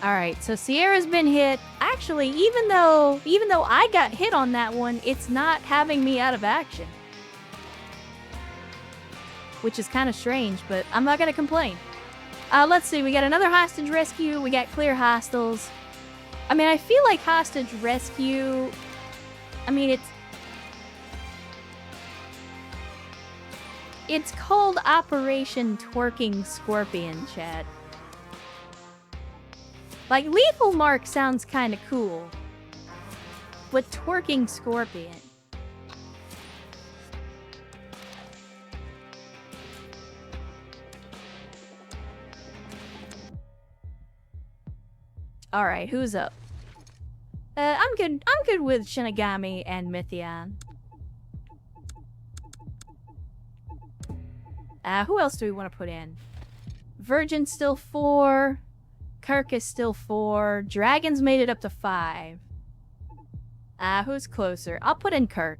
Alright, so Sierra's been hit. Actually, even though I got hit on that one, it's not having me out of action. Which is kind of strange, but I'm not gonna complain. Let's see, we got another hostage rescue, we got clear hostiles. I mean, I feel like hostage rescue... I mean, it's called Operation Twerking Scorpion, chat. Like, Lethal Mark sounds kind of cool. But Twerking Scorpion... Alright, who's up? I'm good with Shinigami and Mythion. Who else do we want to put in? Virgin's still 4. Kirk is still 4. Dragon's made it up to 5. Who's closer? I'll put in Kirk.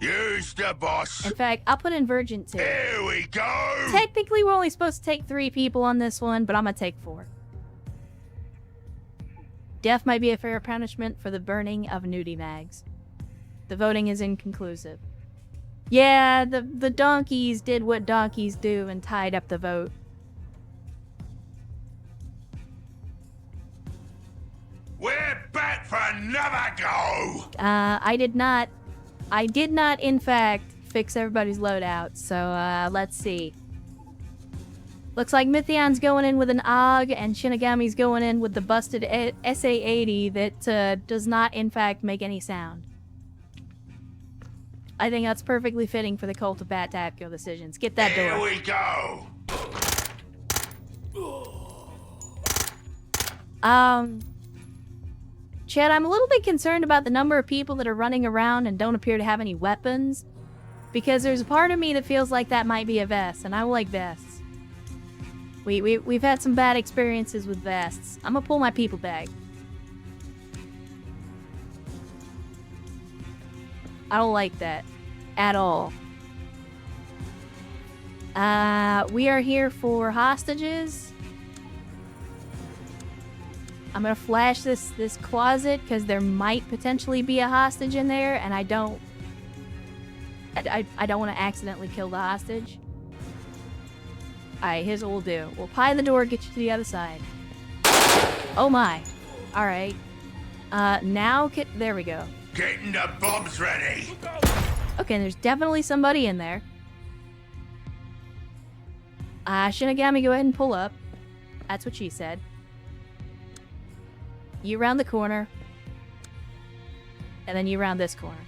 Use the boss. In fact, I'll put in Virgin too. Here we go. Technically, we're only supposed to take 3 people on this one, but I'm gonna take 4. Death might be a fair punishment for the burning of nudie mags. The voting is inconclusive. Yeah, the donkeys did what donkeys do and tied up the vote. We're back for another go. I did not, in fact, fix everybody's loadout, so, let's see. Looks like Mythion's going in with an AUG, and Shinigami's going in with the busted SA-80 that does not, in fact, make any sound. I think that's perfectly fitting for the Cult of Bat tactical decisions. Get that door. Here we go. Chad, I'm a little bit concerned about the number of people that are running around and don't appear to have any weapons, because there's a part of me that feels like that might be a vest, and I like vests. We've had some bad experiences with vests. I'm gonna pull my people bag. I don't like that. At all. We are here for hostages. I'm gonna flash this closet because there might potentially be a hostage in there, and I don't want to accidentally kill the hostage. Alright, here's what we'll do. We'll pie the door, get you to the other side. Oh my. Alright. Now, there we go. Getting the bombs ready. Okay, there's definitely somebody in there. Shinigami, go ahead and pull up. That's what she said. You round the corner. And then you round this corner.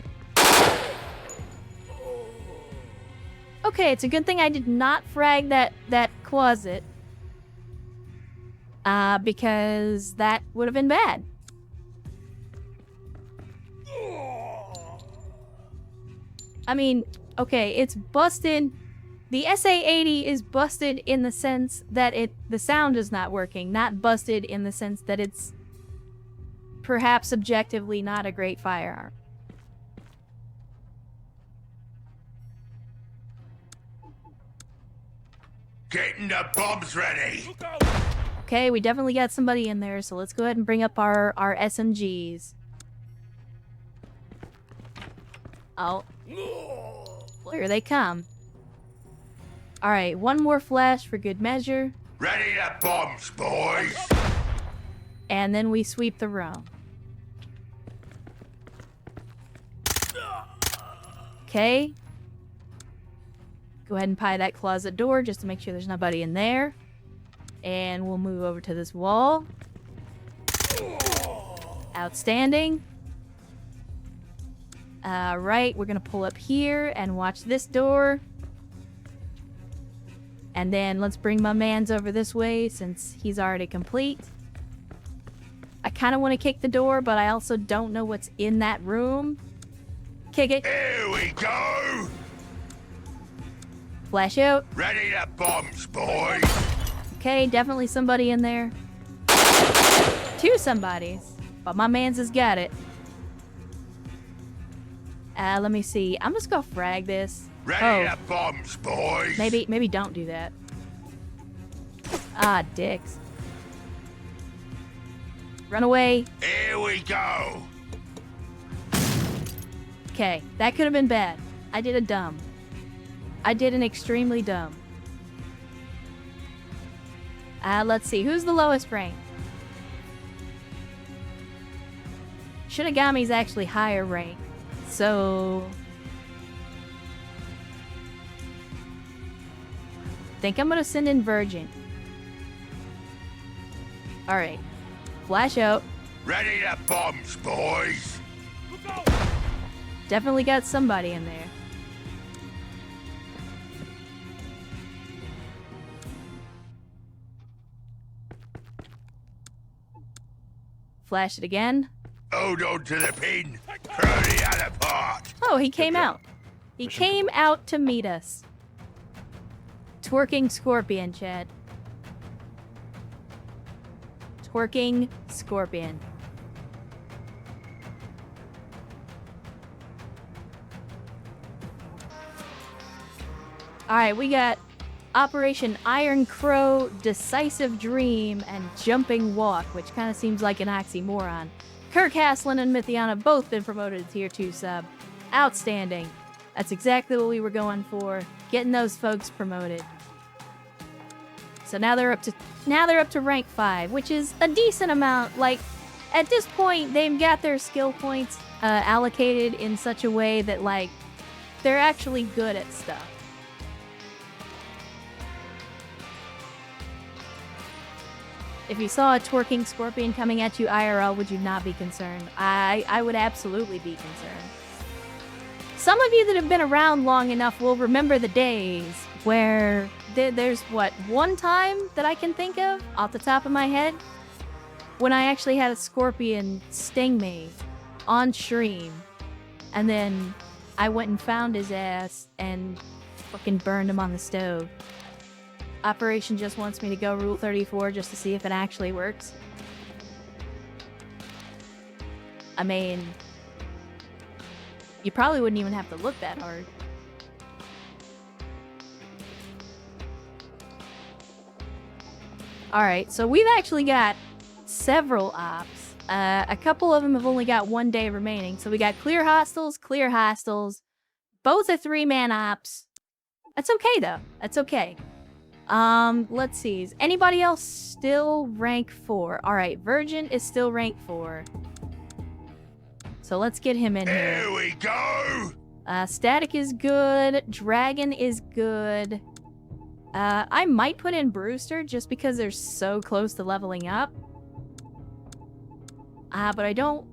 Okay, it's a good thing I did not frag that closet. Because that would have been bad. I mean, okay, it's busted. The SA-80 is busted in the sense that the sound is not working, not busted in the sense that it's perhaps objectively not a great firearm. Getting the bombs ready. Okay, we definitely got somebody in there, so let's go ahead and bring up our SMGs. Oh. Well, here they come. Alright, one more flash for good measure. Ready the bombs, boys. And then we sweep the room. Okay. Go ahead and pie that closet door just to make sure there's nobody in there. And we'll move over to this wall. Outstanding. Right, we're gonna pull up here and watch this door. And then let's bring my mans over this way since he's already complete. I kind of want to kick the door, but I also don't know what's in that room. Kick it. Here we go. Flash out. Ready the bombs, boys. Okay, definitely somebody in there. 2 somebodies. But my mans has got it. Let me see. I'm just gonna frag this. Ready the bombs, boys. Maybe don't do that. Ah, dicks. Run away. Here we go. Okay, that could have been bad. I did a dumb. I did an extremely dumb. Let's see. Who's the lowest rank? Shinigami's actually higher rank. So... think I'm gonna send in Virgin. Alright. Flash out. Ready to bombs, boys. Definitely got somebody in there. Flash it again. Hold on to the pin. Throw the other part. Oh, he came out. He came out to meet us. Twerking scorpion, Chad. Twerking scorpion. Alright, we got Operation Iron Crow, Decisive Dream, and Jumping Walk, which kind of seems like an oxymoron. Kirk Haslin and Mythiana have both been promoted to Tier 2 sub. Outstanding. That's exactly what we were going for. Getting those folks promoted. So now they're up to rank 5, which is a decent amount. Like, at this point, they've got their skill points allocated in such a way that, like, they're actually good at stuff. If you saw a twerking scorpion coming at you IRL, would you not be concerned? I would absolutely be concerned. Some of you that have been around long enough will remember the days where there's, what, one time that I can think of off the top of my head when I actually had a scorpion sting me on stream, and then I went and found his ass and fucking burned him on the stove. Operation just wants me to go Rule 34 just to see if it actually works. I mean, you probably wouldn't even have to look that hard. Alright, so we've actually got several ops. A couple of them have only got 1 day remaining. So we got clear hostiles, both are 3-man ops. That's okay though. That's okay. Let's see. Is anybody else still rank 4? Alright, Virgin is still rank 4. So let's get him in here. Here we go. Static is good. Dragon is good. I might put in Brewster just because they're so close to leveling up. But I don't...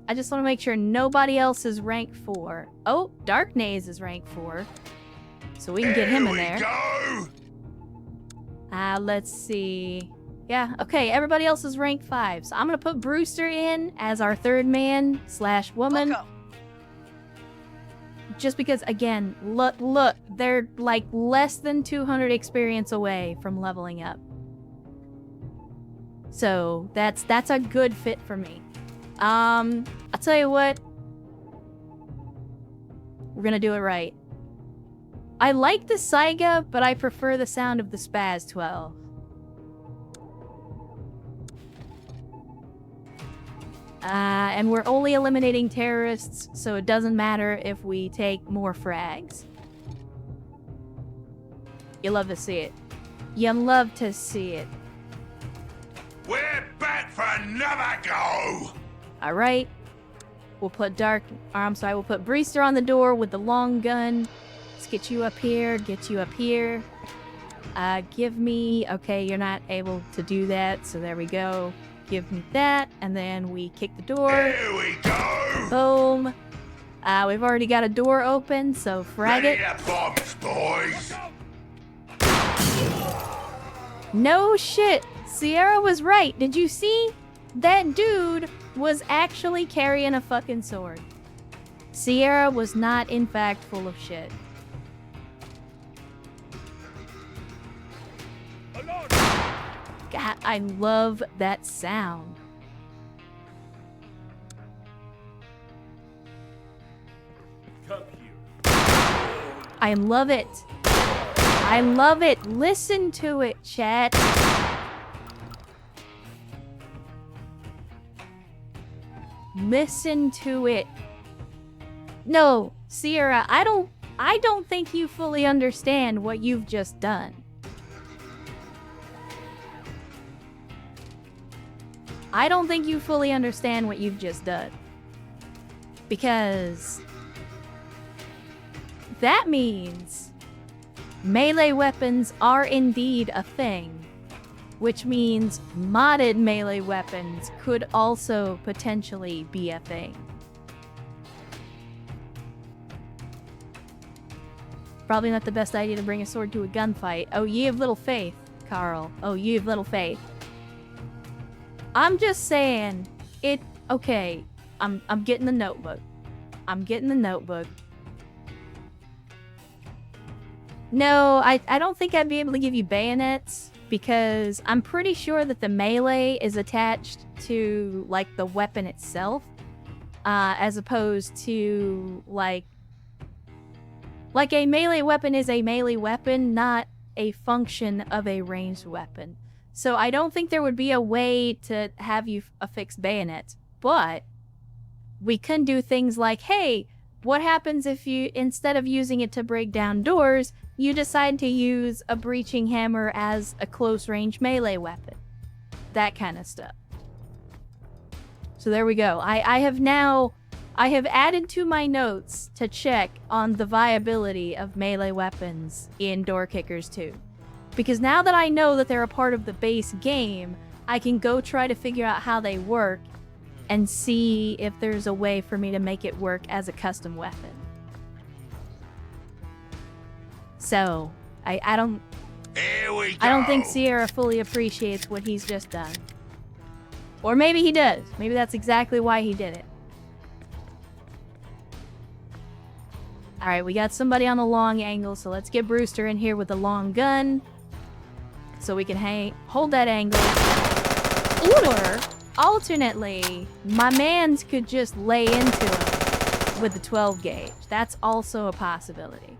I just want to make sure nobody else is rank 4. Oh, Dark Naze is rank 4. So we can get him in there. Go. Let's see. Yeah, okay, everybody else is rank 5. So I'm gonna put Brewster in as our 3rd man / woman. Just because, again, look, they're like less than 200 experience away from leveling up. So that's a good fit for me. I'll tell you what. We're gonna do it right. I like the Saiga, but I prefer the sound of the Spaz 12. And we're only eliminating terrorists, so it doesn't matter if we take more frags. You love to see it. You love to see it. We're back for another go. Alright. We'll put we'll put Brewster on the door with the long gun. Let's get you up here, give me... Okay, you're not able to do that, so there we go. Give me that, and then we kick the door. Here we go. Boom. We've already got a door open, so frag it. Ready to bombs, boys. No shit. Sierra was right. Did you see? That dude was actually carrying a fucking sword. Sierra was not, in fact, full of shit. God, I love that sound. I love it. I love it. Listen to it, chat. Listen to it. No, Sierra, I don't think you fully understand what you've just done. I don't think you fully understand what you've just done. Because that means melee weapons are indeed a thing, which means modded melee weapons could also potentially be a thing. Probably not the best idea to bring a sword to a gunfight. Oh, ye of little faith, Carl. Oh, ye of little faith. I'm just saying, okay, I'm getting the notebook. I'm getting the notebook. No, I don't think I'd be able to give you bayonets, because I'm pretty sure that the melee is attached to, like, the weapon itself, as opposed to, like a melee weapon is a melee weapon, not a function of a ranged weapon. So I don't think there would be a way to have you affix bayonets, but we can do things like, hey, what happens if you, instead of using it to break down doors, you decide to use a breaching hammer as a close-range melee weapon? That kind of stuff. So there we go. I have added to my notes to check on the viability of melee weapons in Door Kickers 2. Because now that I know that they're a part of the base game, I can go try to figure out how they work and see if there's a way for me to make it work as a custom weapon. So, I don't think Sierra fully appreciates what he's just done. Or maybe he does. Maybe that's exactly why he did it. Alright, we got somebody on the long angle, so let's get Brewster in here with the long gun. So we can hold that angle. Or, alternately, my mans could just lay into him with the 12 gauge. That's also a possibility.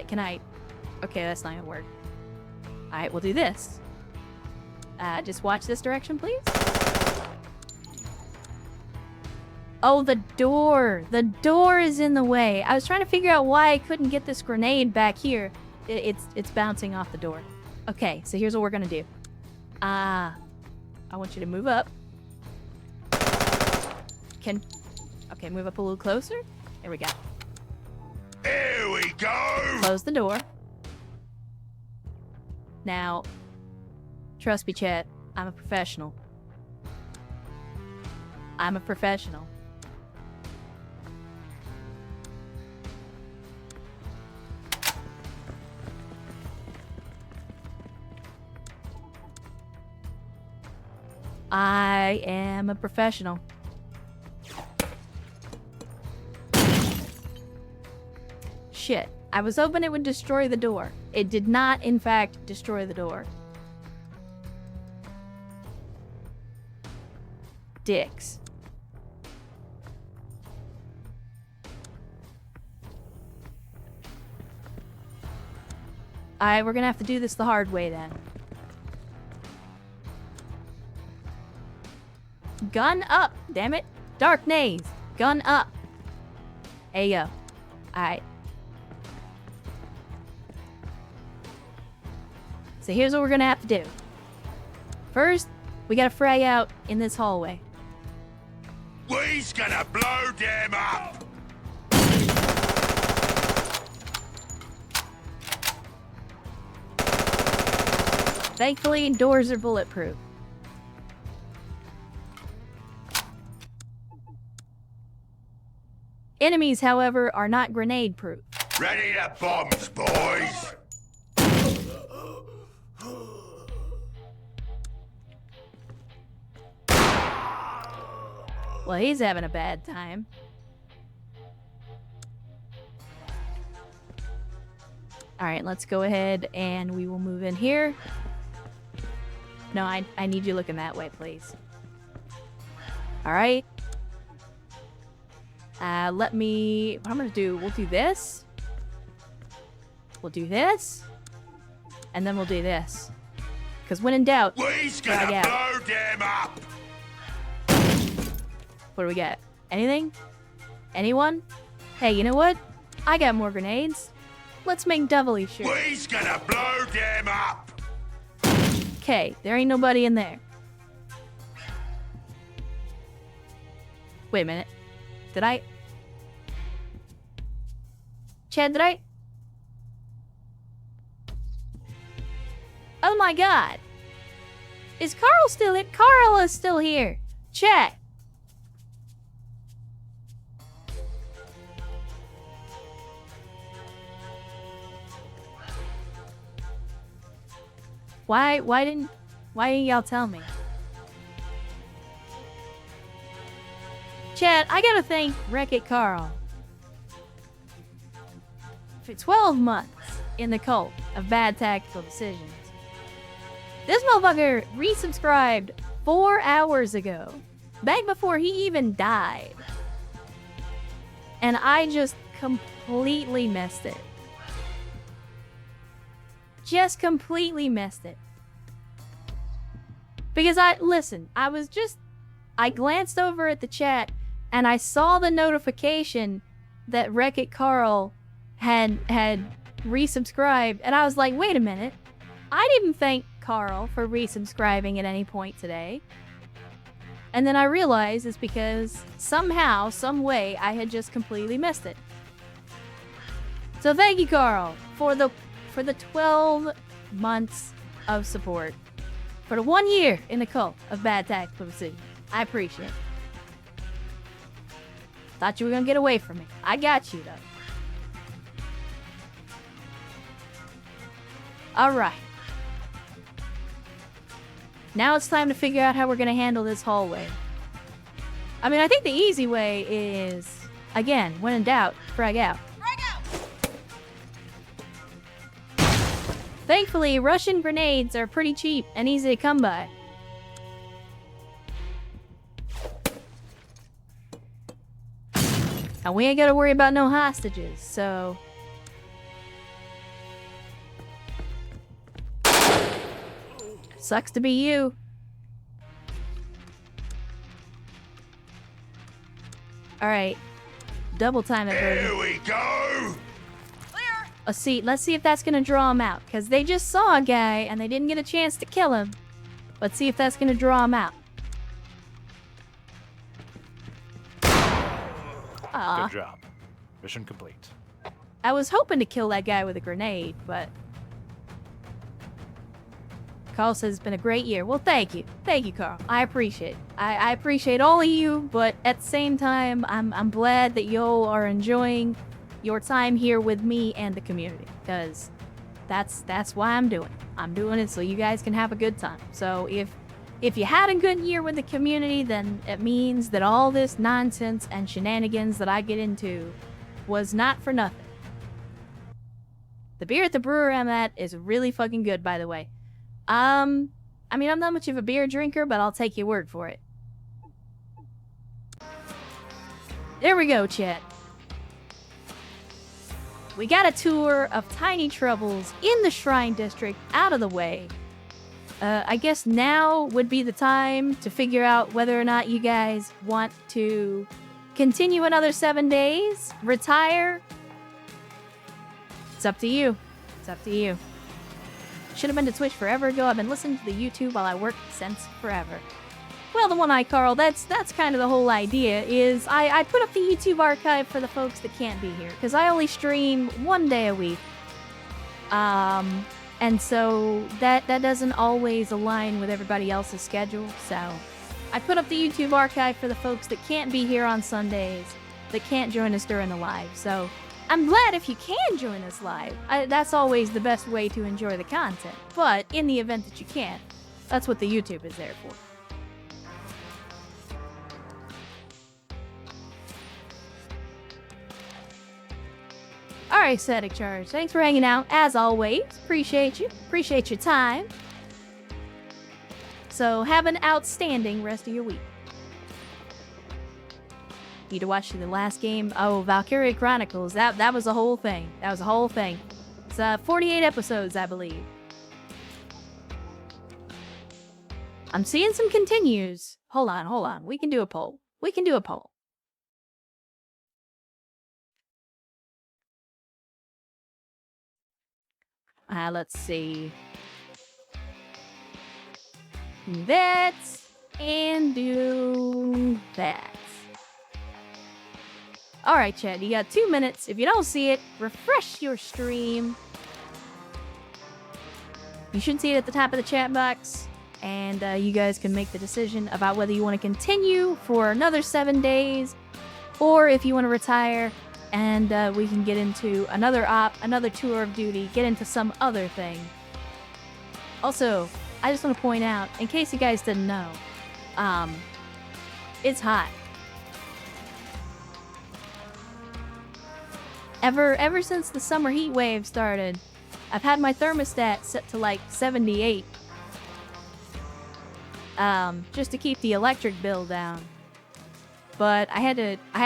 Can I... Okay, that's not gonna work. Alright, we'll do this. Just watch this direction, please. Oh, the door. The door is in the way. I was trying to figure out why I couldn't get this grenade back here. It's bouncing off the door. Okay, so here's what we're gonna do. I want you to move up. Okay, move up a little closer. There we go. Here we go! Close the door. Now, trust me, chat, I'm a professional. I'm a professional. I am a professional. Shit. I was hoping it would destroy the door. It did not, in fact, destroy the door. Dicks. Alright, we're gonna have to do this the hard way then. Gun up, damn it. Dark Naze. Gun up. Hey yo. Alright. So here's what we're gonna have to do. First, we gotta fray out in this hallway. We's gonna blow them up! Thankfully, doors are bulletproof. Enemies, however, are not grenade-proof. Ready to bombs, boys! Well, he's having a bad time. Alright, let's go ahead and we will move in here. No, I need you looking that way, please. Alright. What I'm gonna do, we'll do this. We'll do this. And then we'll do this. Because when in doubt, We's drag gonna out. blow them up. What do we get? Anything? Anyone? Hey, you know what? I got more grenades. Let's make doubly sure. We's gonna blow them up. Okay, there ain't nobody in there. Wait a minute. Did I... Chad, did I... Oh my god! Is Carl still in? Carl is still here! Chad! Why didn't y'all tell me? Chad, I gotta thank Wreck-It Carl for 12 months in the cult of bad tactical decisions. This motherfucker resubscribed 4 hours ago, back before he even died. And I just completely missed it. Just completely missed it. Because I glanced over at the chat and I saw the notification that Wreck-It Carl had resubscribed, and I was like, wait a minute. I didn't thank Carl for resubscribing at any point today. And then I realized it's because somehow, some way, I had just completely missed it. So thank you, Carl, for the 12 months of support. For the 1 year in the cult of bad tactical decisions. I appreciate it. Thought you were gonna get away from me. I got you, though. Alright. Now it's time to figure out how we're gonna handle this hallway. I mean, I think the easy way is, again, when in doubt, frag out. Thankfully, Russian grenades are pretty cheap and easy to come by. And we ain't gotta worry about no hostages, so... Sucks to be you. Alright. Double time it, baby. Here we go. Let's see if that's gonna draw him out. Because they just saw a guy and they didn't get a chance to kill him. Let's see if that's gonna draw him out. Good job. Mission complete. I was hoping to kill that guy with a grenade, but... Carl says it's been a great year. Well, thank you. Thank you, Carl. I appreciate it. I appreciate all of you, but at the same time, I'm glad that y'all are enjoying your time here with me and the community, because that's why I'm doing it. I'm doing it so you guys can have a good time. So if you had a good year with the community, then it means that all this nonsense and shenanigans that I get into was not for nothing. The beer at the brewery I'm at is really fucking good, by the way. I mean, I'm not much of a beer drinker, but I'll take your word for it. There we go, chat. We got a tour of Tiny Troubles in the Shrine District out of the way. I guess now would be the time to figure out whether or not you guys want to continue another 7 days, retire. It's up to you. It's up to you. Should have been to Twitch forever ago. I've been listening to the YouTube while I worked since forever. Well, the one-eyed Carl, that's kind of the whole idea, is I put up the YouTube archive for the folks that can't be here, because I only stream 1 day a week. And so that doesn't always align with everybody else's schedule, so I put up the YouTube archive for the folks that can't be here on Sundays, that can't join us during the live. So I'm glad if you can join us live. That's always the best way to enjoy the content. But in the event that you can't, that's what the YouTube is there for. Alright, Static Charge. Thanks for hanging out, as always. Appreciate you. Appreciate your time. So, have an outstanding rest of your week. Need to watch the last game. Oh, Valkyria Chronicles. That was a whole thing. That was a whole thing. It's 48 episodes, I believe. I'm seeing some continues. Hold on. We can do a poll. Let's see. That and do that. Alright, chat, you got 2 minutes. If you don't see it, refresh your stream. You should see it at the top of the chat box. And you guys can make the decision about whether you want to continue for another 7 days, or if you want to retire and we can get into another another tour of duty, get into some other thing. Also, I just want to point out, in case you guys didn't know, it's hot. Ever since the summer heat wave started, I've had my thermostat set to like 78. Just to keep the electric bill down. But I had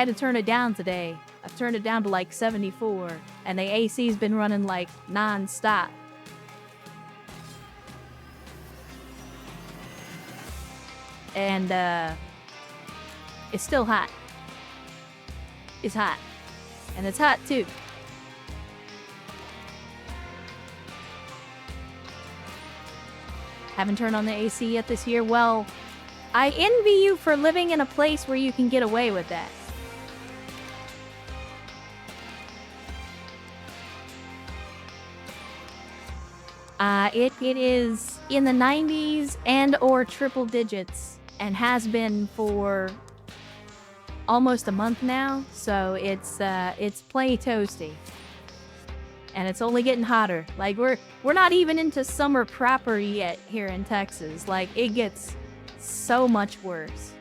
to turn it down today. I've turned it down to like 74, and the AC's been running like non-stop. And it's still hot. It's hot. And it's hot too. Haven't turned on the AC yet this year. Well, I envy you for living in a place where you can get away with that. It is in the 90s and or triple digits, and has been for almost a month now, so it's plenty toasty. And it's only getting hotter. Like, we're not even into summer proper yet here in Texas. Like, it gets so much worse.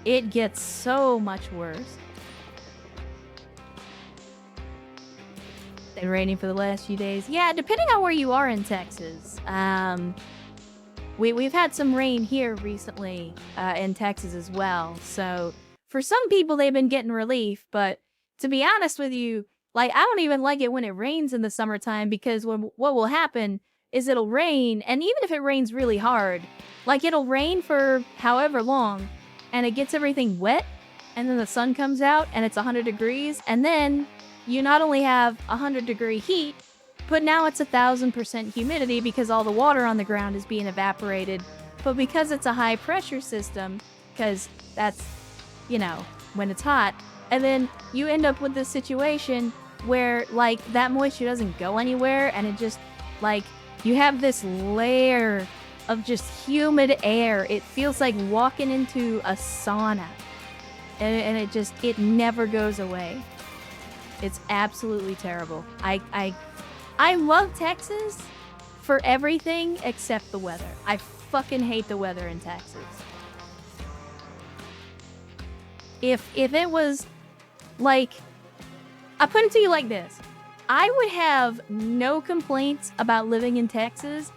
It gets so much worse. Been raining for the last few days. Yeah, depending on where you are in Texas. We've had some rain here recently in Texas as well. So for some people, they've been getting relief. But to be honest with you, like, I don't even like it when it rains in the summertime, because what will happen is it'll rain, and even if it rains really hard, like, it'll rain for however long, and it gets everything wet, and then the sun comes out, and it's 100 degrees, and then you not only have 100-degree heat, but now it's 1,000% humidity because all the water on the ground is being evaporated. But because it's a high-pressure system, because that's, you know, when it's hot, and then you end up with this situation where, like, that moisture doesn't go anywhere, and it just, like, you have this layer of just humid air. It feels like walking into a sauna. And it never goes away. It's absolutely terrible. I love Texas for everything except the weather. I fucking hate the weather in Texas. If it was, like, I put it to you like this. I would have no complaints about living in Texas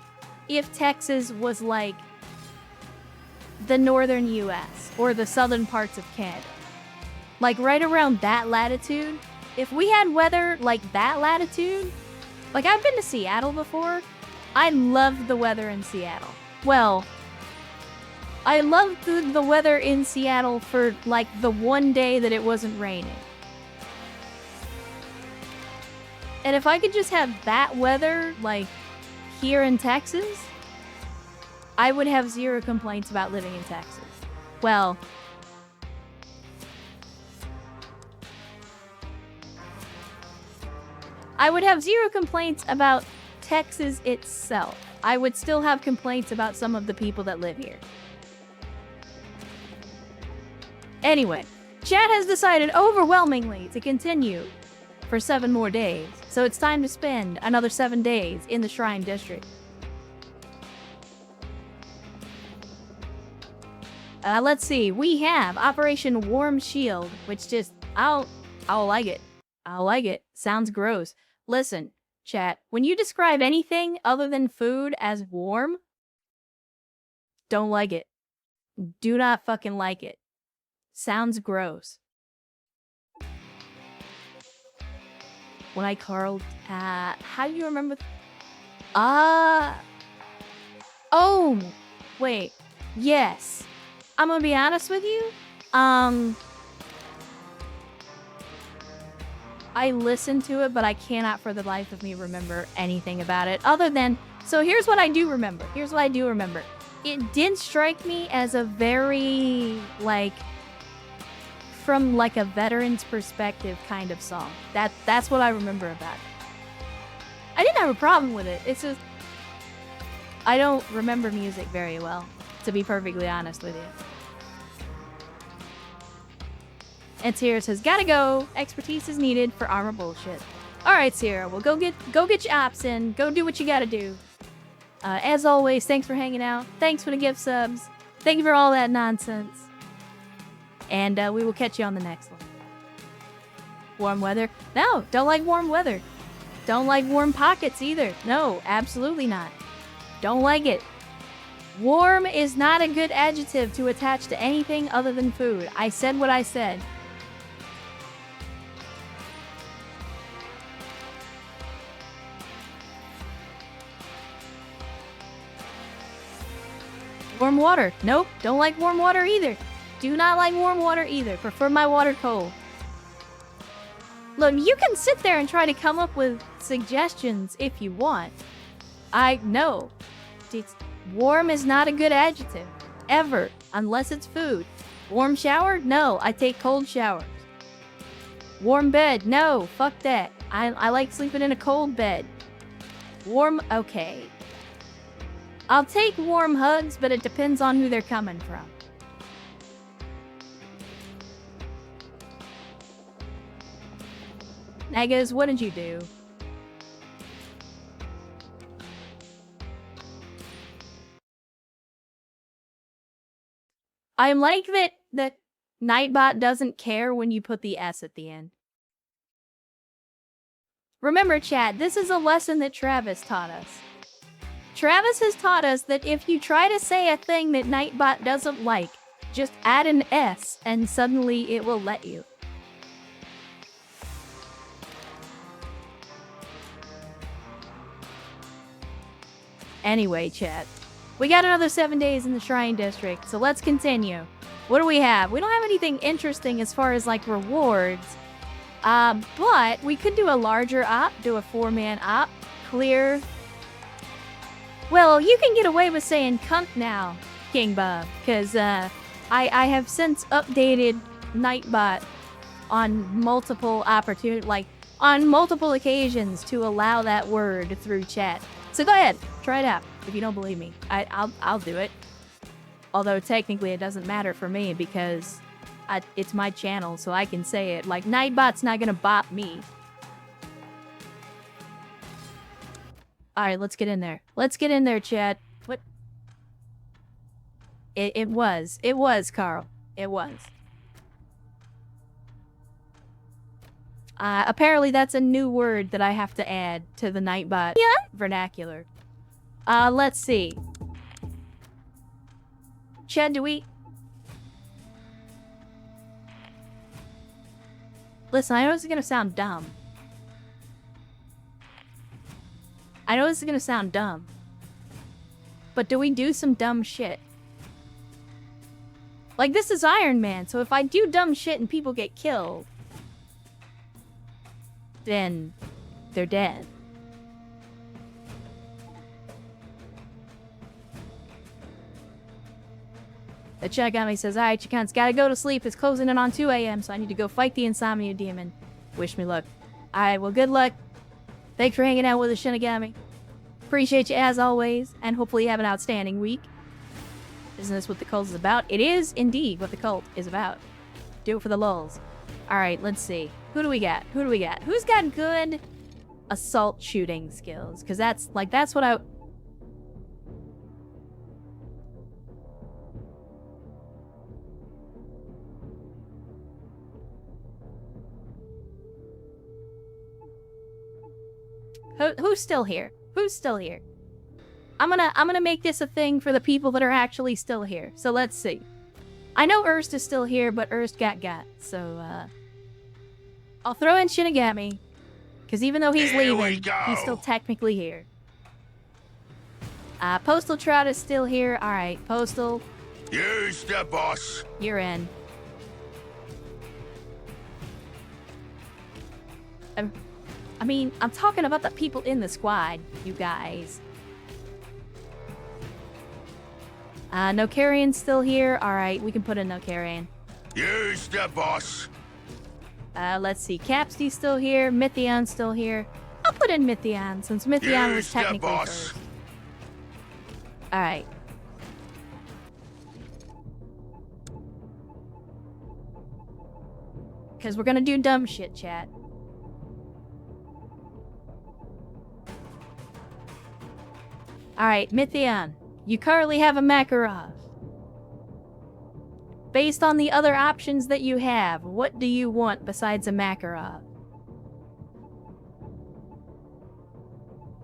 if Texas was like the northern US or the southern parts of Canada. Like, right around that latitude. If we had weather like that latitude, like, I've been to Seattle before. I loved the weather in Seattle. Well, I loved the weather in Seattle for, like, the one day that it wasn't raining. And if I could just have that weather, like, here in Texas, I would have zero complaints about living in Texas. Well, I would have zero complaints about Texas itself. I would still have complaints about some of the people that live here. Anyway, chat has decided overwhelmingly to continue for 7 more days, so it's time to spend another 7 days in the Shrine District. Let's see, we have Operation Warm Shield, which just, I'll like it. I'll like it. Sounds gross. Listen, chat, when you describe anything other than food as warm, don't like it. Do not fucking like it. Sounds gross. When I curled, how do you remember? Oh, wait. Yes. I'm gonna be honest with you. I listened to it, but I cannot for the life of me remember anything about it other than, so here's what I do remember. It did strike me as a very, like, from like a veteran's perspective kind of song. That's what I remember about it. I didn't have a problem with it. It's just, I don't remember music very well, to be perfectly honest with you. And Sierra says, gotta go. Expertise is needed for armor bullshit. Alright, Sierra, well go get your ops in. Go do what you gotta do. As always, thanks for hanging out. Thanks for the gift subs. Thank you for all that nonsense. And we will catch you on the next one. Warm weather? No, don't like warm weather. Don't like warm pockets either. No, absolutely not. Don't like it. Warm is not a good adjective to attach to anything other than food. I said what I said. Warm water. Nope, don't like warm water either. Do not like warm water either. Prefer my water cold. Look, you can sit there and try to come up with suggestions if you want. I know. Warm is not a good adjective. Ever. Unless it's food. Warm shower? No, I take cold showers. Warm bed? No, fuck that. I like sleeping in a cold bed. Warm? Okay. I'll take warm hugs, but it depends on who they're coming from. Negas, what did you do? I like that Nightbot doesn't care when you put the S at the end. Remember, chat, this is a lesson that Travis taught us. Travis has taught us that if you try to say a thing that Nightbot doesn't like, just add an S and suddenly it will let you. Anyway, chat. We got another 7 days in the Shrine District, so let's continue. What do we have? We don't have anything interesting as far as, like, rewards. But we could do a larger op, do a 4-man op, clear. Well, you can get away with saying cunt now, King Bob, because I have since updated Nightbot on multiple on multiple occasions to allow that word through chat. So go ahead, try it out. If you don't believe me, I'll do it. Although technically it doesn't matter for me because it's my channel, so I can say it. Like, Nightbot's not gonna bop me. Alright, let's get in there. Let's get in there, chat. What? It was, Carl. It was. Apparently that's a new word that I have to add to the Nightbot vernacular. Let's see. Chad, do we... Listen, I know this is gonna sound dumb. But do we do some dumb shit? Like, this is Iron Man, so if I do dumb shit and people get killed, then they're dead. The Chagami says, alright, Chicans, gotta go to sleep. It's closing in on 2 a.m., so I need to go fight the insomnia demon. Wish me luck. Alright, well, good luck. Thanks for hanging out with the Shinigami. Appreciate you as always, and hopefully you have an outstanding week. Isn't this what the cult is about? It is indeed what the cult is about. Do it for the lulz. Alright, let's see. Who do we got? Who's got good assault shooting skills? Because that's what I... Who's still here? I'm gonna make this a thing for the people that are actually still here. So let's see. I know Erst is still here, but Erst got. So, I'll throw in Shinigami. Because even though he's Here we leaving, go. he's still technically here. Postal Trout is still here. Alright, Postal, Use the boss. you're in. I mean, I'm talking about the people in the squad, you guys. No carrion still here. Alright, we can put in no carrion. Use the boss. Let's see. Capsty's still here. Mythian's still here. I'll put in Mythian, since Mythian was Use the technically boss. first. Alright. Because we're gonna do dumb shit, chat. Alright, Mythian. You currently have a Makarov. Based on the other options that you have, what do you want besides a Makarov?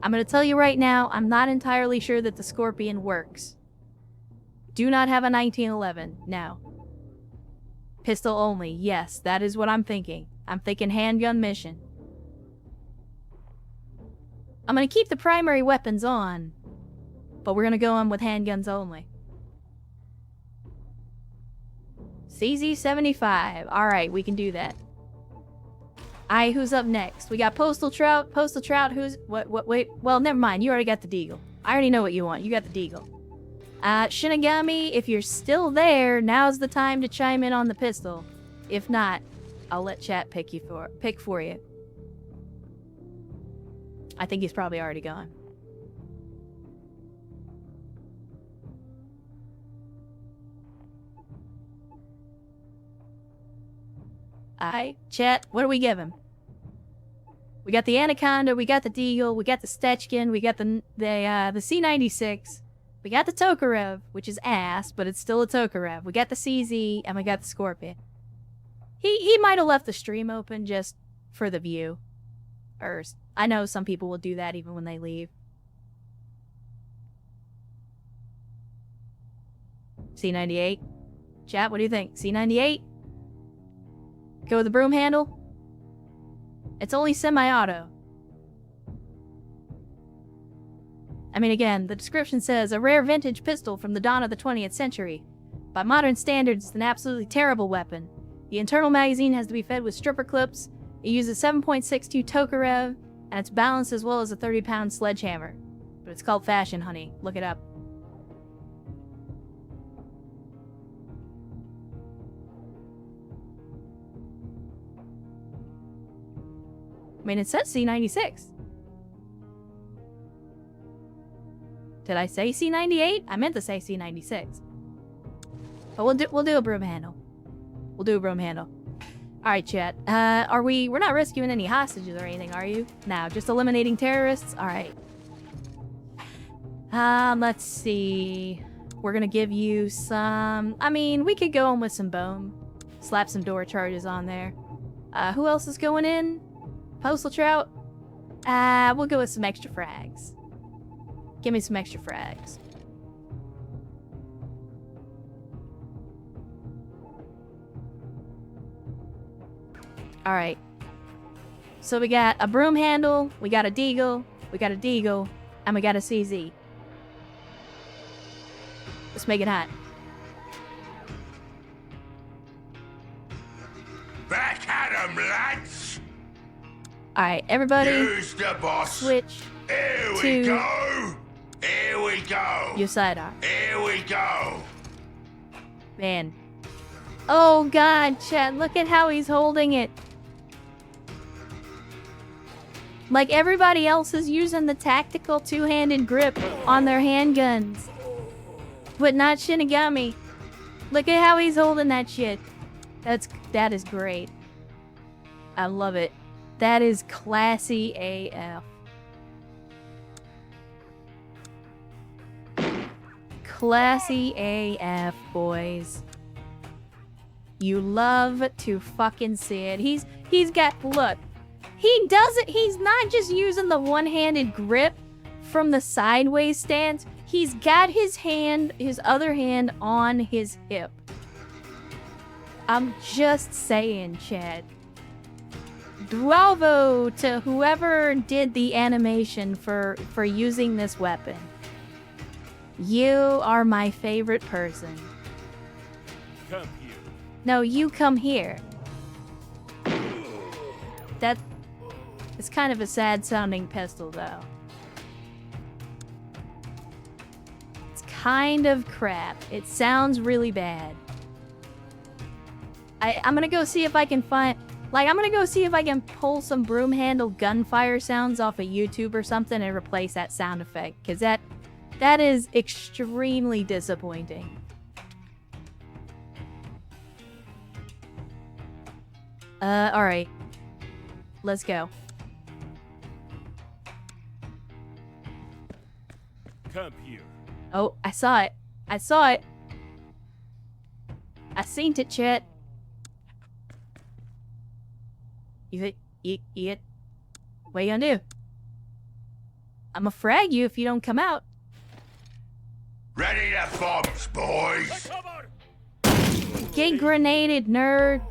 I'm gonna tell you right now, I'm not entirely sure that the Scorpion works. Do not have a 1911, no. Pistol only, yes, that is what I'm thinking. I'm thinking handgun mission. I'm gonna keep the primary weapons on, but we're gonna go on with handguns only. CZ75. Alright, we can do that. Alright, who's up next? We got Postal Trout. Postal Trout, who's... wait. Well, never mind. You already got the Deagle. I already know what you want. You got the Deagle. Shinigami, if you're still there, now's the time to chime in on the pistol. If not, I'll let chat pick for you. I think he's probably already gone. Alright, chat, what do we give him? We got the Anaconda, we got the Deagle, we got the Stechkin, we got the C96, we got the Tokarev, which is ass, but it's still a Tokarev. We got the CZ, and we got the Scorpion. He might have left the stream open just for the view. Or, I know some people will do that even when they leave. C98? Chat, what do you think? C98? Go with the broom handle? It's only semi-auto. I mean, again, the description says, a rare vintage pistol from the dawn of the 20th century. By modern standards, it's an absolutely terrible weapon. The internal magazine has to be fed with stripper clips. It uses 7.62 Tokarev, and it's balanced as well as a 30-pound sledgehammer. But it's called fashion, honey. Look it up. I mean, it says C96. Did I say C98? I meant to say C96. But we'll do a broom handle. We'll do a broom handle. Alright, chat. We're not rescuing any hostages or anything, are you? No, just eliminating terrorists? Alright. Let's see. We're gonna give you some... I mean, we could go on with some bone. Slap some door charges on there. Who else is going in? Postal Trout? We'll go with some extra frags. Give me some extra frags. Alright. So we got a broom handle, we got a Deagle, and we got a CZ. Let's make it hot. Back at 'em, lads. Alright, everybody, Use the boss. switch Here we to go. Here we go. your sidearm. Here we go. Man. Oh god, chat, look at how he's holding it. Like everybody else is using the tactical two-handed grip on their handguns. But not Shinigami. Look at how he's holding that shit. That is great. I love it. That is classy AF. Classy AF, boys. You love to fucking see it. He's got, look. He's not just using the one-handed grip from the sideways stance. He's got his other hand on his hip. I'm just saying, Chad. bravo to whoever did the animation for using this weapon. You are my favorite person. Come here. No, you come here. It's kind of a sad-sounding pistol, though. It's kind of crap. It sounds really bad. I'm gonna go see if I can find... Like, I'm gonna go see if I can pull some broom handle gunfire sounds off of YouTube or something and replace that sound effect. Because that is extremely disappointing. Alright. Let's go. Come here. Oh, I saw it. I saw it. I seen it, Chet. You what you gonna do? I'ma frag you if you don't come out. Ready to bombs, boys. Get grenaded, nerd.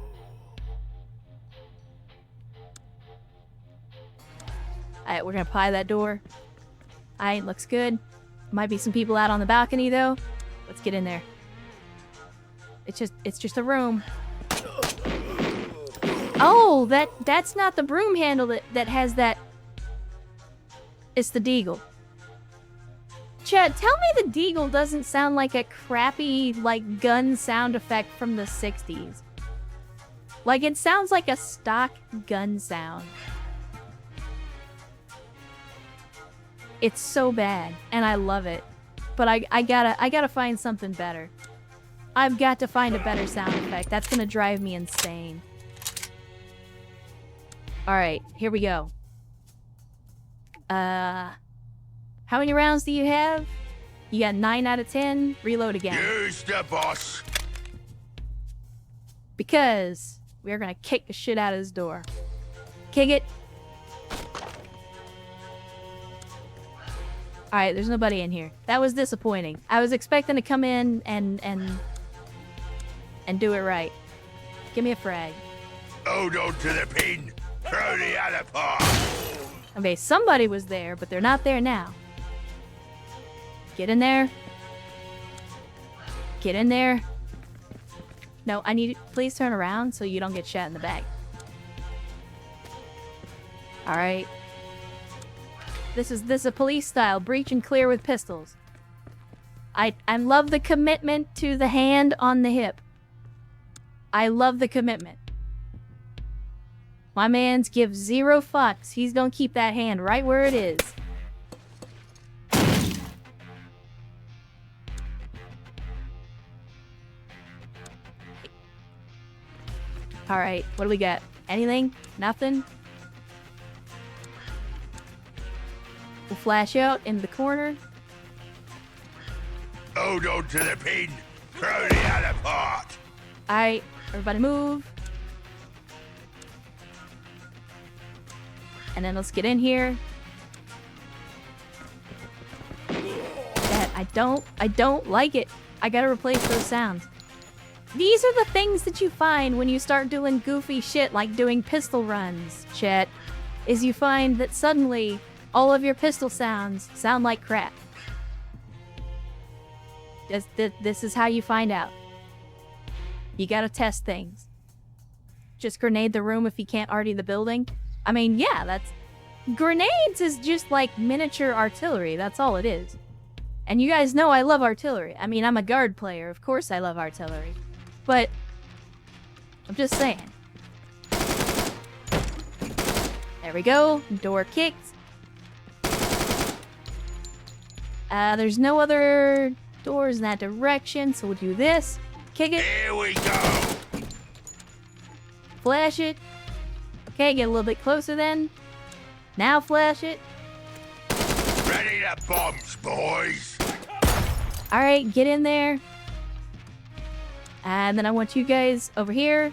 Alright, we're gonna pry that door. Alright, looks good. Might be some people out on the balcony though. Let's get in there. It's just a room. Oh, that's not the broom handle that has that. It's the deagle. Chad, tell me the deagle doesn't sound like a crappy, like, gun sound effect from the 60s. Like, it sounds like a stock gun sound. It's so bad, and I love it. But I gotta find something better. I've got to find a better sound effect. That's gonna drive me insane. Alright, here we go. How many rounds do you have? You got 9 out of 10. Reload again. Use the boss. Because we're gonna kick the shit out of this door. Kick it. Alright, there's nobody in here. That was disappointing. I was expecting to come in and do it right. Give me a frag. Hold on to the pin. Throw the other part. Okay, somebody was there, but they're not there now. Get in there. Get in there. No, I need... Please turn around so you don't get shot in the back. Alright. This is a police style. Breach and clear with pistols. I love the commitment to the hand on the hip. I love the commitment. My man's gives 0 fucks. He's gonna keep that hand right where it is. Alright, what do we got? Anything? Nothing? We'll flash out into the corner. Hold on to the pin. Throw the other part. Alright, everybody move. And then let's get in here. That I don't like it. I gotta replace those sounds. These are the things that you find when you start doing goofy shit like doing pistol runs, Chet. Is you find that suddenly all of your pistol sounds sound like crap. This is how you find out. You gotta test things. Just grenade the room if you can't already the building. I mean, yeah, that's... Grenades is just like miniature artillery. That's all it is. And you guys know I love artillery. I mean, I'm a guard player. Of course I love artillery. But... I'm just saying. There we go. Door kicked. There's no other doors in that direction, so we'll do this. Kick it. Here we go. Flash it. Okay, get a little bit closer then. Now flash it. Ready to bombs, boys. Alright, get in there. And then I want you guys over here.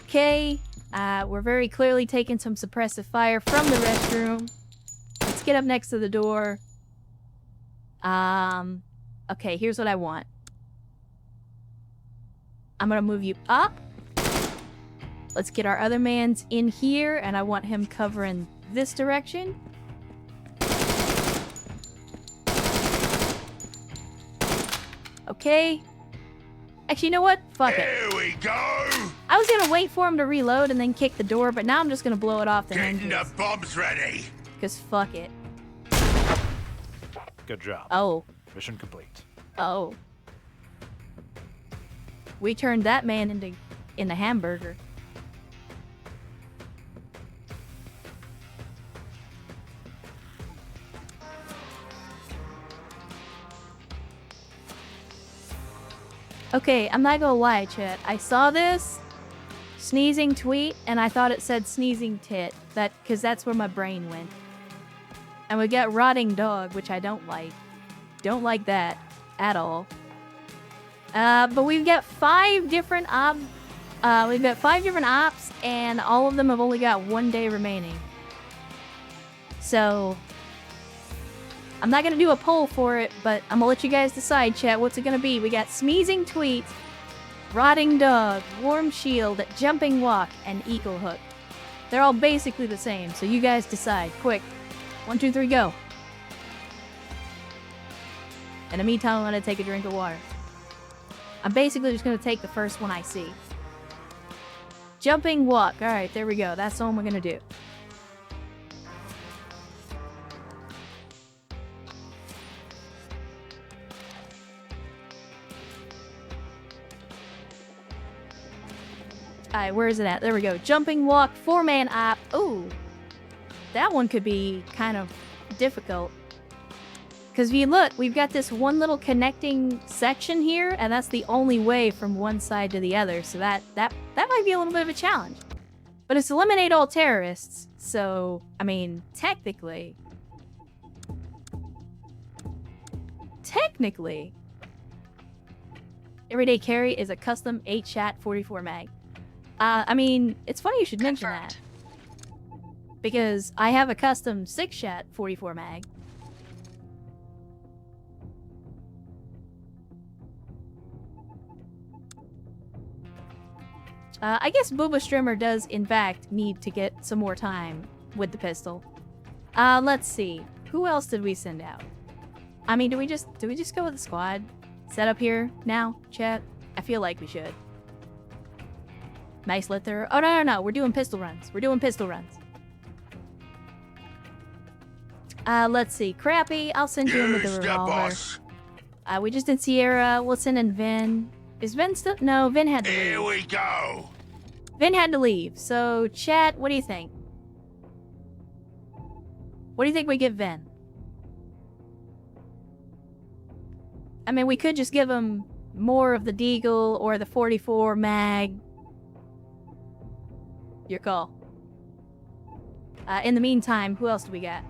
Okay. We're very clearly taking some suppressive fire from the restroom. Let's get up next to the door. Okay, here's what I want. I'm gonna move you up. Let's get our other mans in here, and I want him covering this direction. Okay. Actually, you know what? Fuck it. Here we go! I was gonna wait for him to reload and then kick the door, but now I'm just gonna blow it off the Getting hinges. the bombs ready! Because fuck it. Good job. Oh. Mission complete. Oh. We turned that man into hamburger. Okay, I'm not gonna lie, chat. I saw this sneezing tweet and I thought it said sneezing tit. Cause that's where my brain went. And we got rotting dog, which I don't like. Don't like that at all. But we've got 5 different ops, and all of them have only got 1 day remaining. So I'm not gonna do a poll for it, but I'm gonna let you guys decide, chat. What's it gonna be? We got sneezing tweet, rotting dog, warm shield, jumping walk, and eagle hook. They're all basically the same, so you guys decide. Quick. 1, 2, 3, go. In the meantime, I'm gonna take a drink of water. I'm basically just gonna take the first one I see. Jumping walk. Alright, there we go. That's the one we're gonna do. Alright, where is it at? There we go. Jumping walk, 4-man op. Ooh. That one could be kind of difficult. Because if you look, we've got this one little connecting section here, and that's the only way from one side to the other. So that might be a little bit of a challenge. But it's eliminate all terrorists. So, I mean, technically, everyday carry is a custom 8-shot 44 mag. I mean, it's funny you should mention that. Because I have a custom 6-shot 44 mag. I guess Booba Strimmer does, in fact, need to get some more time with the pistol. Let's see. Who else did we send out? I mean, do we just go with the squad? Set up here now, chat? I feel like we should. Nice litter. Oh, no. We're doing pistol runs. Let's see. Crappy, I'll send you in with the revolver. We just did Sierra. We'll send in Vin. Is Vin still? No, Vin had to leave. Here we go! Vin had to leave. So, chat, what do you think? What do you think we give Vin? I mean, we could just give him more of the Deagle or the 44 mag. Your call. In the meantime, who else do we got?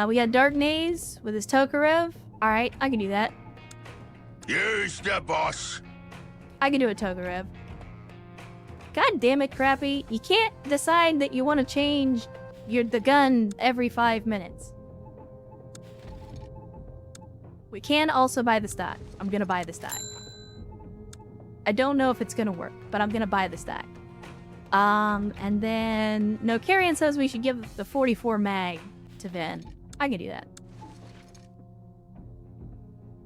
We got Dark Naze with his Tokarev. Alright, I can do that. Use the boss! I can do a Tokarev. God damn it, Crappy. You can't decide that you want to change the gun every 5 minutes. We can also buy the stock. I'm gonna buy the stock. I don't know if it's gonna work, but I'm gonna buy the stock. And then... No, Carrion says we should give the 44 mag to Vin. I can do that.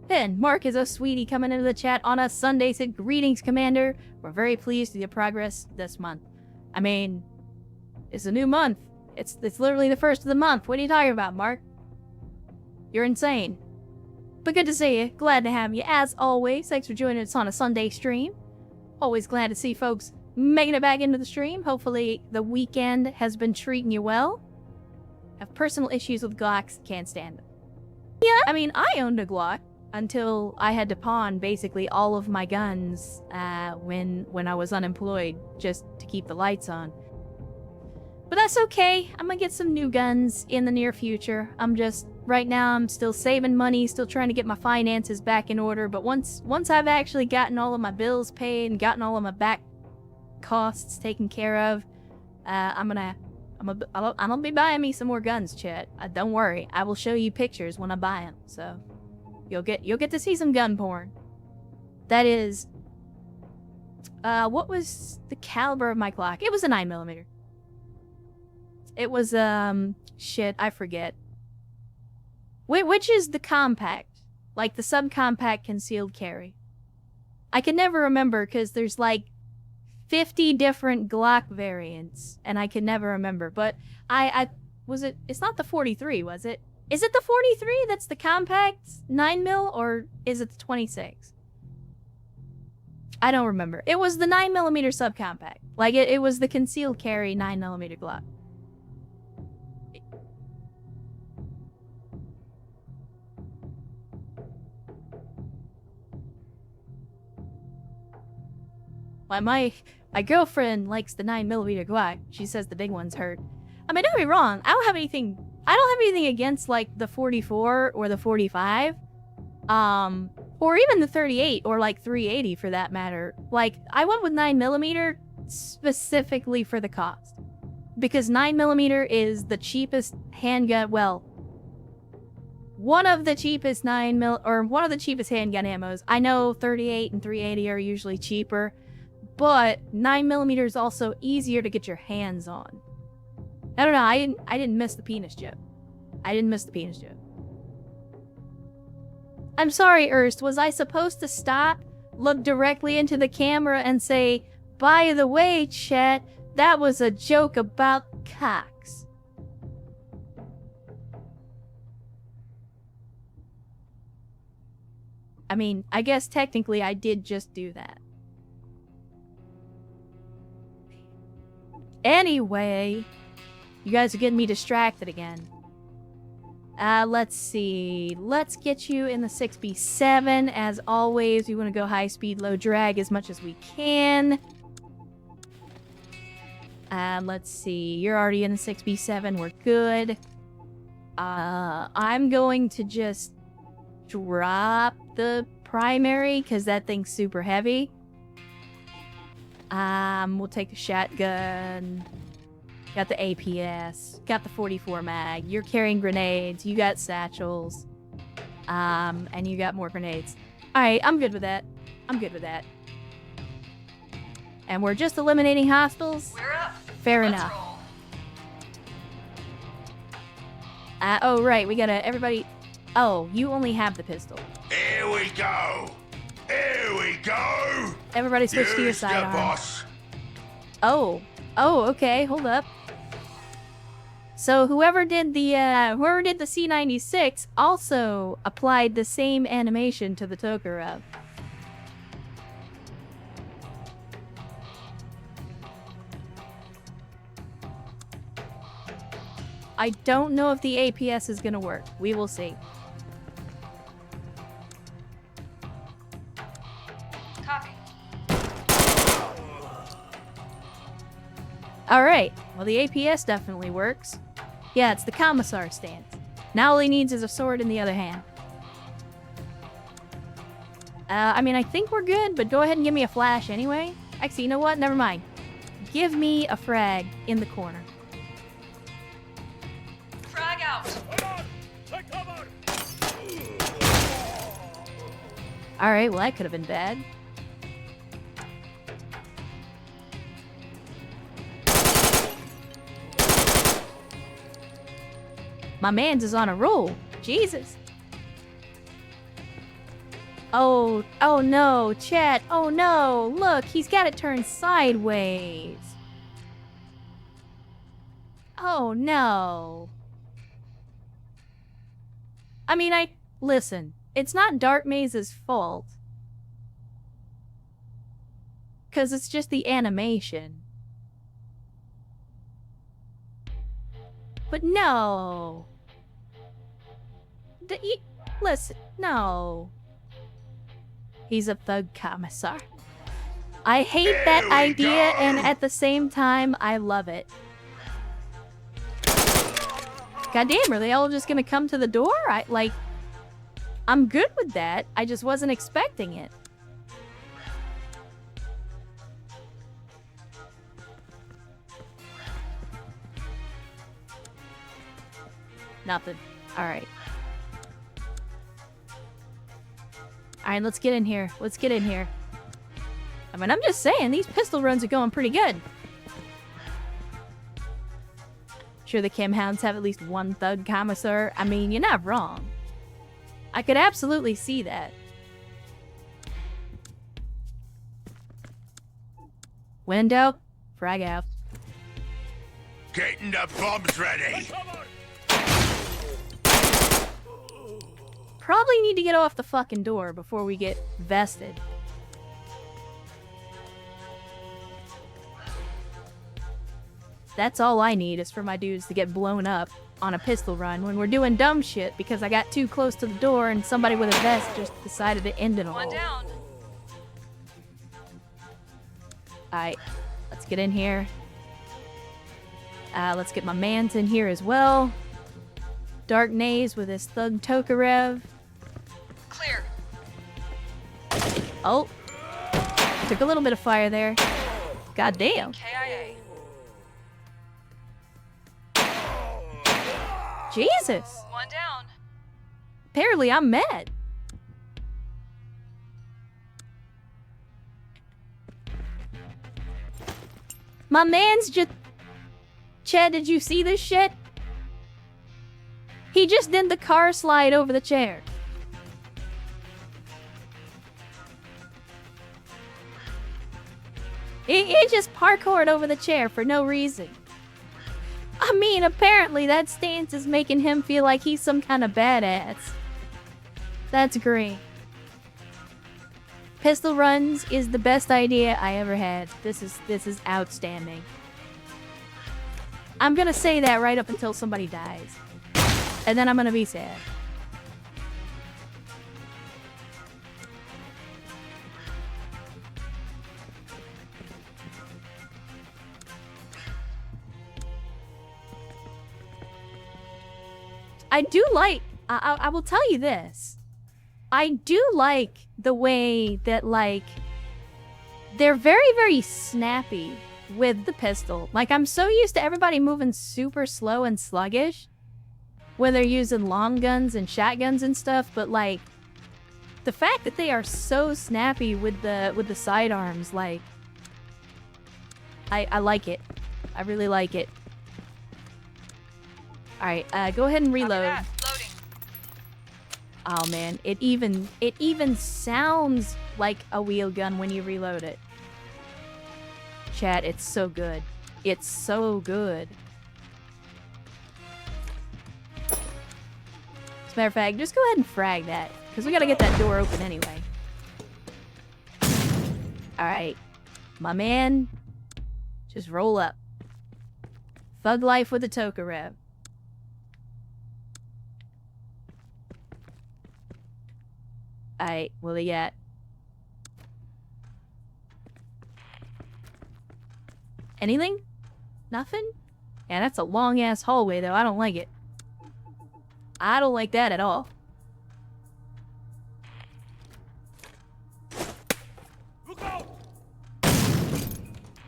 Vin, Mark is a sweetie coming into the chat on a Sunday. Said, greetings, Commander. We're very pleased with your progress this month. I mean, it's a new month. It's literally the first of the month. What are you talking about, Mark? You're insane. But good to see you. Glad to have you, as always. Thanks for joining us on a Sunday stream. Always glad to see folks making it back into the stream. Hopefully the weekend has been treating you well. Have personal issues with Glocks, can't stand them. Yeah, I mean, I owned a Glock until I had to pawn basically all of my guns when I was unemployed just to keep the lights on. But that's okay. I'm gonna get some new guns in the near future. Right now I'm still saving money, still trying to get my finances back in order, but once I've actually gotten all of my bills paid and gotten all of my back costs taken care of, I'm gonna be buying me some more guns, chat. Don't worry, I will show you pictures when I buy them, so you'll get to see some gun porn. That is What was the caliber of my Glock? It was a 9mm. It was, shit, I forget. Which is the compact? Like, the subcompact concealed carry. I can never remember, because there's, like, 50 different Glock variants, and I can never remember. But it's not the 43, was it? Is it the 43 that's the compact 9mm, or is it the 26? I don't remember. It was the 9mm subcompact. Like, it was the concealed carry 9mm Glock. My girlfriend likes the 9mm Glock. She says the big ones hurt. I mean, don't get me wrong. I don't have anything against, like, the 44 or the 45. Or even the 38 or, like, 380 for that matter. Like, I went with 9mm specifically for the cost. Because 9mm is the cheapest handgun, well, one of the cheapest handgun ammos. I know 38 and 380 are usually cheaper. But 9mm is also easier to get your hands on. I don't know. I didn't miss the penis joke. I'm sorry, Ernst. Was I supposed to stop, look directly into the camera, and say, "By the way, chat, that was a joke about cocks"? I mean, I guess technically I did just do that. Anyway, you guys are getting me distracted again. Let's see. Let's get you in the 6B7. As always, we want to go high speed, low drag as much as we can. Let's see. You're already in the 6B7. We're good. I'm going to just drop the primary because that thing's super heavy. We'll take the shotgun. Got the APS. Got the 44 mag. You're carrying grenades. You got satchels. And you got more grenades. Alright, I'm good with that. And we're just eliminating hostiles? We're up. Fair Let's enough. Roll. Oh, right. We gotta... Everybody... Oh, you only have the pistol. Here we go. Everybody switch to your Use the sidearm. boss. Oh, okay, hold up. So whoever did the C96 also applied the same animation to the Tokarev. I don't know if the APS is gonna work. We will see. Copy. Alright, well the APS definitely works. Yeah, it's the Commissar stance. Now all he needs is a sword in the other hand. I mean, I think we're good, but go ahead and give me a flash anyway. Actually, you know what? Never mind. Give me a frag in the corner. Frag out. Take cover! Alright, well that could have been bad. My man's is on a roll. Jesus. Oh no, chat. Oh no, look, he's got it turned sideways. Oh no. I mean, listen, it's not Dark Maze's fault. 'Cause it's just the animation. But no. Listen, no. He's a thug commissar. I hate that idea, and at the same time, I love it. Goddamn, are they all just gonna come to the door? I'm good with that. I just wasn't expecting it. Nothing. Alright. Alright, let's get in here. I mean, I'm just saying, these pistol runs are going pretty good. Sure the Kim Hounds have at least one thug commissar? I mean, you're not wrong. I could absolutely see that. Window, frag out. Getting the bombs ready. Probably need to get off the fucking door before we get vested. That's all I need is for my dudes to get blown up on a pistol run when we're doing dumb shit because I got too close to the door and somebody with a vest just decided to end it all. One down. Alright, let's get in here. Let's get my mans in here as well. Dark Naze with his thug Tokarev. Clear. Oh. Took a little bit of fire there. God damn. KIA. Jesus. One down. Apparently I'm mad. My man's just... Chad, did you see this shit? He just did the car slide over the chair. He just parkoured over the chair for no reason. I mean, apparently that stance is making him feel like he's some kind of badass. That's great. Pistol runs is the best idea I ever had. This is outstanding. I'm gonna say that right up until somebody dies. And then I'm gonna be sad. I do like, I will tell you this. I do like the way that, like, they're very, very snappy with the pistol. Like, I'm so used to everybody moving super slow and sluggish when they're using long guns and shotguns and stuff, but, like, the fact that they are so snappy with the sidearms, like, I like it. I really like it. Alright, go ahead and reload. Loading. Oh man, it even sounds like a wheel gun when you reload it. Chat, it's so good. It's so good. As a matter of fact, just go ahead and frag that, because we gotta get that door open anyway. Alright, my man, just roll up. Thug life with a Tokarev. Alright, where they at? Anything? Nothing? Yeah, that's a long-ass hallway, though. I don't like it. I don't like that at all.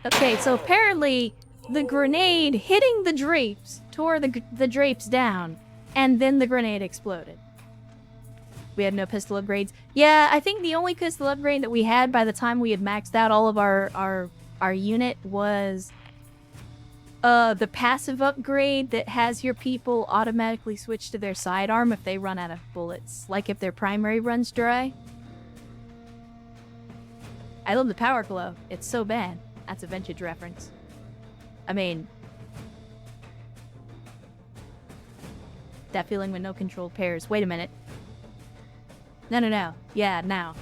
Okay, so apparently the grenade hitting the drapes tore the drapes down, and then the grenade exploded. We had no pistol upgrades. Yeah, I think the only pistol upgrade that we had by the time we had maxed out all of our unit was the passive upgrade that has your people automatically switch to their sidearm if they run out of bullets, like if their primary runs dry. I love the power glow. It's so bad. That's a vintage reference. I mean, that feeling with no controlled pairs. Wait a minute. No. Yeah, now.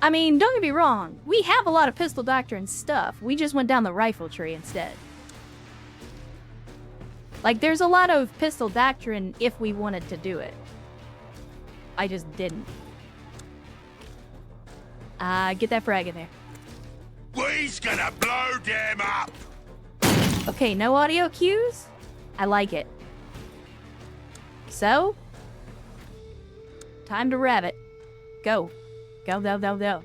I mean, don't get me wrong. We have a lot of pistol doctrine stuff. We just went down the rifle tree instead. Like, there's a lot of pistol doctrine if we wanted to do it. I just didn't. Get that frag in there. We's gonna blow them up. Okay, no audio cues? I like it. So, time to rev it. Go. Go.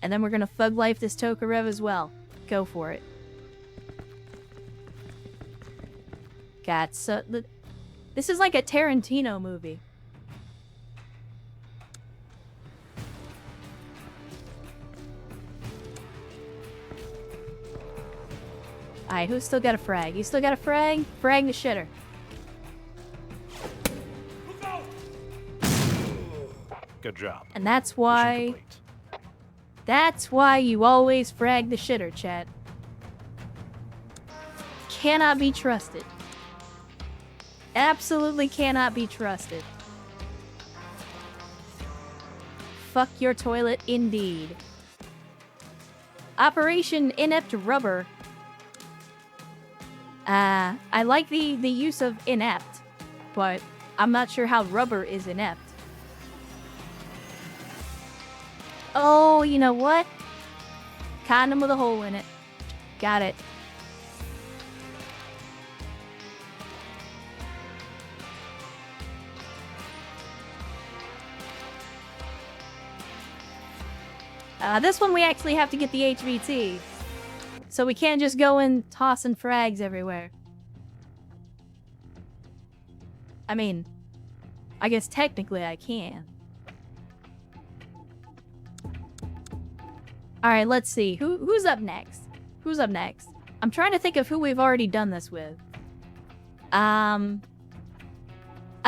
And then we're gonna thug life this Tokarev as well. Go for it. God, so... This is like a Tarantino movie. Alright, who's still got a frag? You still got a frag? Frag the shitter. Good job. And that's Mission why... complete. That's why you always frag the shitter, chat. Cannot be trusted. Absolutely cannot be trusted. Fuck your toilet, indeed. Operation Inept Rubber. I like the use of inept, but I'm not sure how rubber is inept. Oh, you know what? Condom with a hole in it. Got it. This one we actually have to get the HVT. So we can't just go in tossing frags everywhere. I mean, I guess technically I can. Alright, let's see. Who's up next? Who's up next? I'm trying to think of who we've already done this with. I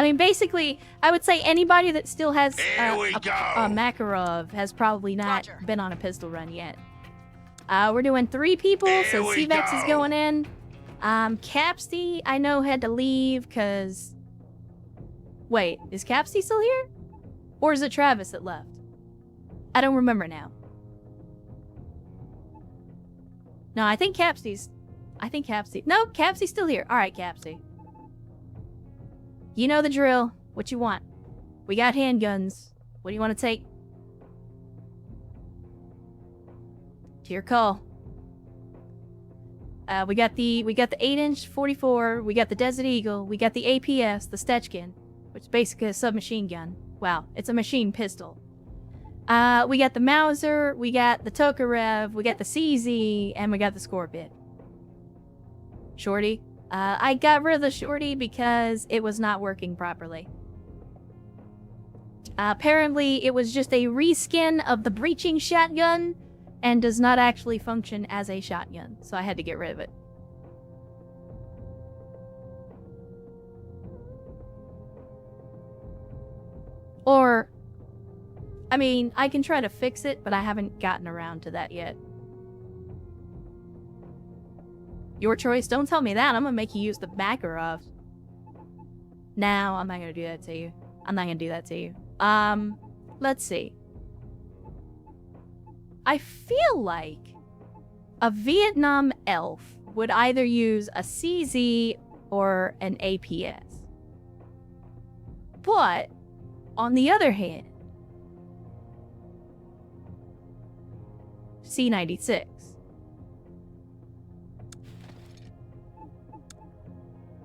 mean, basically, I would say anybody that still has a Makarov has probably not been on a pistol run yet. We're doing 3 people, so CVEX is going in. Capsty, I know, had to leave because... Wait, is Capsty still here? Or is it Travis that left? I don't remember now. No, I think Capsty's... No, Capsty's still here. Alright, Capsty. You know the drill. What you want? We got handguns. What do you want to take? To your call. We got the 8-inch 44. We got the Desert Eagle. We got the APS, the Stechkin, which is basically a submachine gun. Wow, it's a machine pistol. We got the Mauser. We got the Tokarev. We got the CZ, and we got the Scorpion. Shorty. I got rid of the Shorty because it was not working properly. Apparently, it was just a reskin of the breaching shotgun and does not actually function as a shotgun, so I had to get rid of it. Or, I mean, I can try to fix it, but I haven't gotten around to that yet. Your choice. Don't tell me that. I'm gonna make you use the Makarov. No, I'm not gonna do that to you. I'm not gonna do that to you. Let's see. I feel like a Vietnam elf would either use a CZ or an APS. But, on the other hand, C96.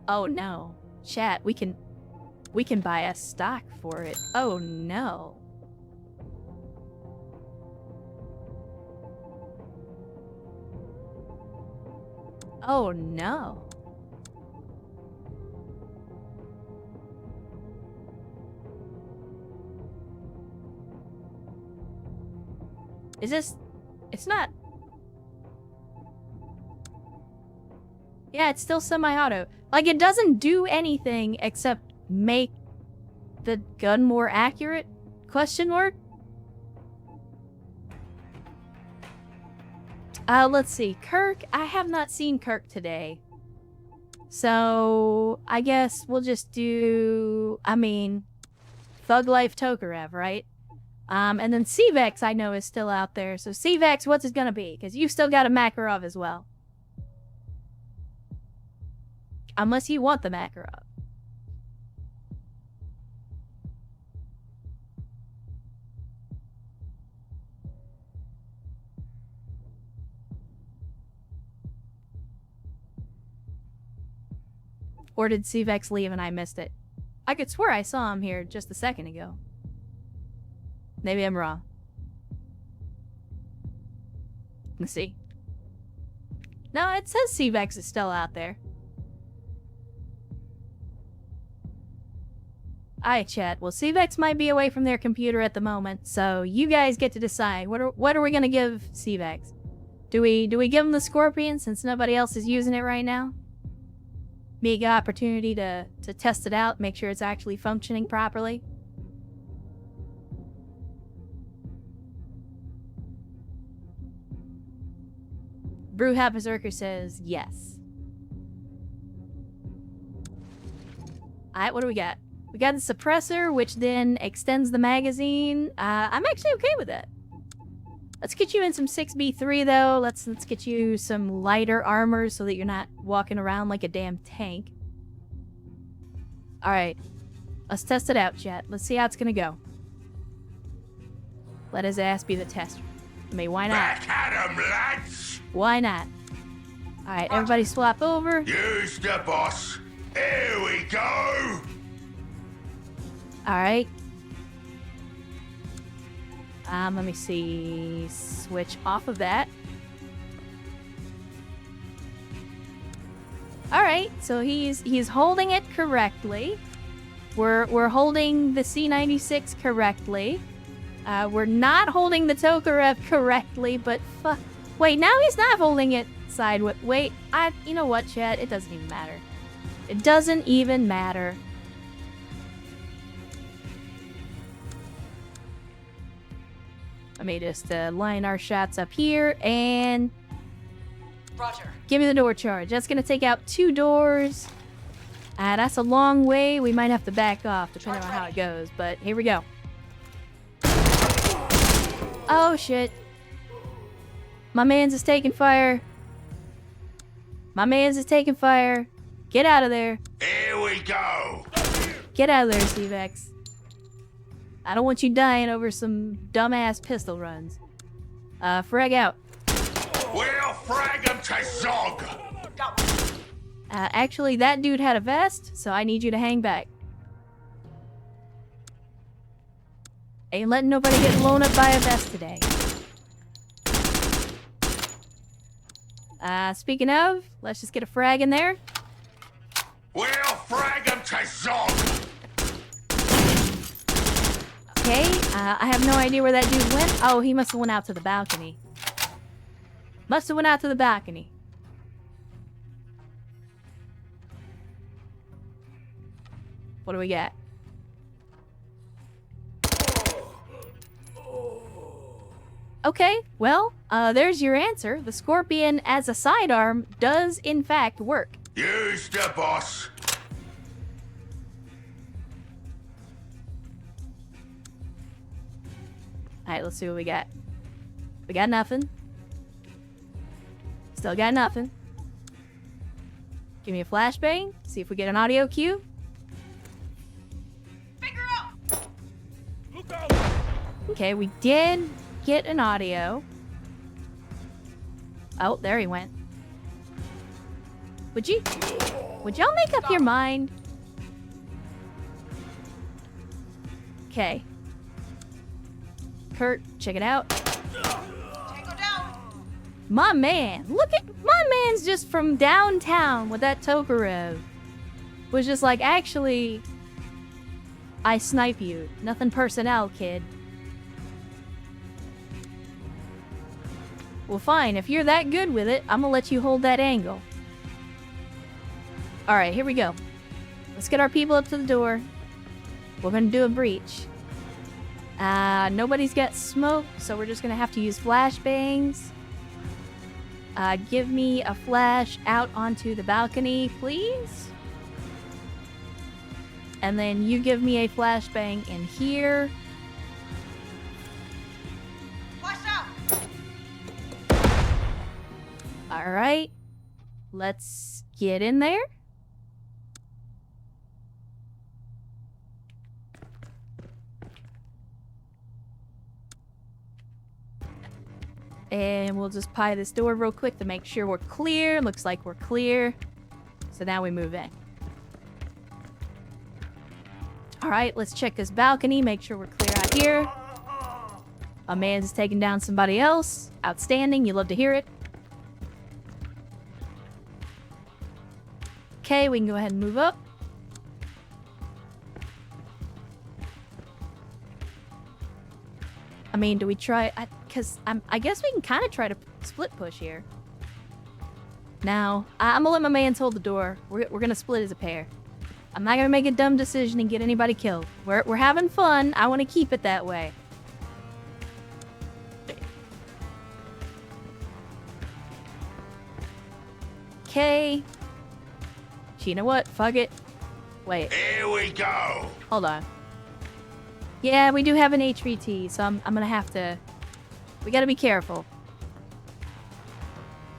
Oh no. Chat, we can buy a stock for it. Oh no. Oh no. Is this... It's not... Yeah, it's still semi-auto. Like, it doesn't do anything except make the gun more accurate? Question mark? Let's see. Kirk, I have not seen Kirk today. So, I guess we'll just do... I mean, Thug Life Tokarev, right? And then CVEX I know is still out there. So CVEX, what's it gonna be? Because you've still got a Makarov as well. Unless you want the Makarov. Or did CVEX leave and I missed it? I could swear I saw him here just a second ago. Maybe I'm wrong. Let's see. No, it says CVEX is still out there. Alright, chat. Well, CVEX might be away from their computer at the moment, so you guys get to decide. What are we gonna give CVEX? Do we give him the scorpion since nobody else is using it right now? Big opportunity to test it out, make sure it's actually functioning properly. Brewhat Berserker says yes. Alright, what do we got? We got the suppressor, which then extends the magazine. I'm actually okay with that. Let's get you in some 6B3 though. Let's get you some lighter armor so that you're not walking around like a damn tank. Alright. Let's test it out, chat. Let's see how it's gonna go. Let his ass be the tester. I mean, why not? Back at 'em, lads! Why not? Alright, everybody swap over. Use the boss. Here we go! Alright. Let me see. Switch off of that. Alright, so he's holding it correctly. We're holding the C96 correctly. We're not holding the Tokarev correctly, but fuck. Wait, now he's not holding it sideways. Wait, you know what, chat? It doesn't even matter. It doesn't even matter. Let me just line our shots up here and Roger. give me the door charge. That's gonna take out 2 doors. That's a long way. We might have to back off depending on how it goes, but here we go. Oh shit. My man's is taking fire. My man's is taking fire. Get out of there. Here we go! Get out of there, Steve-X. I don't want you dying over some dumbass pistol runs. Frag out. We'll frag 'em to Zog! Actually, that dude had a vest, so I need you to hang back. Ain't letting nobody get blown up by a vest today. Speaking of, let's just get a frag in there. We'll frag 'em to Zog! Okay, I have no idea where that dude went. Oh, he must have went out to the balcony. Must have went out to the balcony. What do we got? Okay, well, there's your answer. The scorpion as a sidearm does in fact work. Use the boss. Alright, let's see what we got. We got nothing. Still got nothing. Give me a flashbang. See if we get an audio cue. Figure out. Look out! Okay, we did get an audio. Oh, there he went. Would y'all make up your mind? Okay. Kurt, check it out. Tango down. My man, look at my man's just from downtown with that Tokarev. Was just like, actually, I snipe you. Nothing personnel, kid. Well, fine. If you're that good with it, I'm gonna let you hold that angle. Alright, here we go. Let's get our people up to the door. We're gonna do a breach. Nobody's got smoke, so we're just gonna have to use flashbangs. Give me a flash out onto the balcony, please. And then you give me a flashbang in here. Flash out. Alright. Let's get in there. And we'll just pie this door real quick to make sure we're clear. Looks like we're clear. So now we move in. Alright, let's check this balcony, make sure we're clear out here. A man's taking down somebody else. Outstanding, you love to hear it. Okay, we can go ahead and move up. I mean, do we try... because I guess we can kind of try to split push here. Now, I'm gonna let my man hold the door. We're gonna split as a pair. I'm not gonna make a dumb decision and get anybody killed. We're having fun. I want to keep it that way. Okay. You know what? Fuck it. Wait. Here we go. Hold on. Yeah, we do have an HVT, so I'm gonna have to... We gotta be careful.